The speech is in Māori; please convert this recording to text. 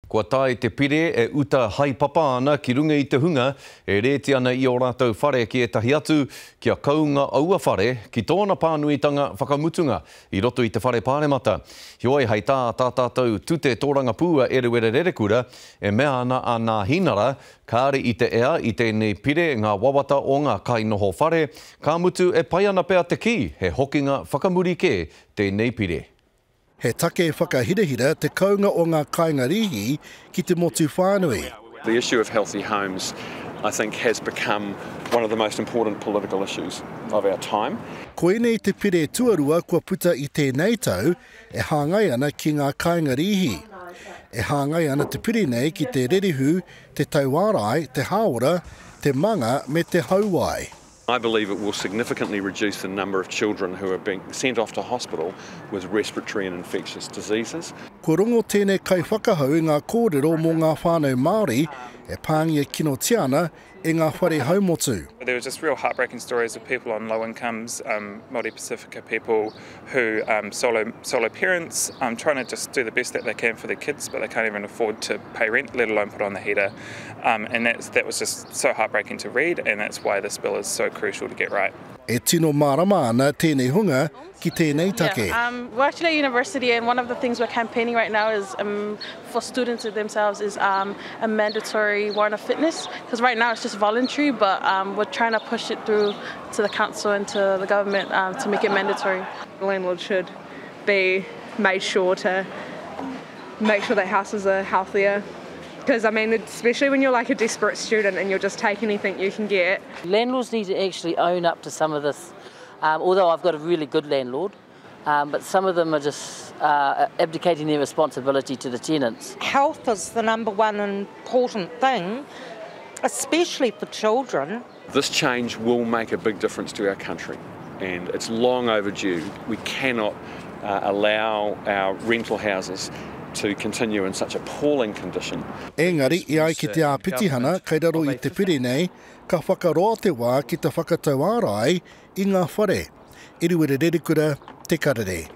Kua tae te pire e uta haipapa ana ki runga I te hunga, e reti ana I o rātou whare ki etahi atu kia kaunga aua whare ki tōna pānuitanga whakamutunga I roto I te whare pāremata. Hioi hei tā tātou tute tōranga pūa erewere rerekura e mea ana hinara kāre I te ea I tēnei pire ngā wawata o ngā kainoho whare, ka mutu e pai ana pea te ki he hokinga whakamurike tēnei pire. He take whakahirehira te kaunga o ngā kaingarihi ki te motu whānui. The issue of healthy homes, I think, has become one of the most important political issues of our time. Koenei te pire tuarua kua puta I tēnei tau e hāngai ana ki ngā kaingarihi. E hāngai ana te pire nei ki te rerihu, te tauārai, te haora, te manga me te hauai. I believe it will significantly reduce the number of children who are being sent off to hospital with respiratory and infectious diseases. Ko rongo tēnei kai whakahau ngā kōrero mō ngā whānau Māori e pāngia kino tiana e ngā whare haumotu. There were just real heartbreaking stories of people on low incomes, Māori Pacifica people who solo parents trying to just do the best that they can for their kids, but they can't even afford to pay rent, let alone put on the heater. And that was just so heartbreaking to read, and that's why this bill is so crucial to get right. E tino marama ana tēnei hunga ki tēnei take. Yeah, we're actually at university, and one of the things we're campaigning right now is for students themselves is a mandatory warrant of fitness, because right now it's just voluntary, but we're trying to push it through to the council and to the government to make it mandatory. The landlord should be made sure to make sure that houses are healthier. Because, I mean, especially when you're like a desperate student and you'll just take anything you can get. Landlords need to actually own up to some of this. Although I've got a really good landlord, but some of them are just abdicating their responsibility to the tenants. Health is the number one important thing, especially for children. This change will make a big difference to our country, and it's long overdue. We cannot allow our rental houses to continue in such appalling condition. Engari I ai ki te āpitihana, kei raro I te pire nei, ka whakaroa te wā ki te whakatauārai I ngā whare. Iriwere rerekura, te karere.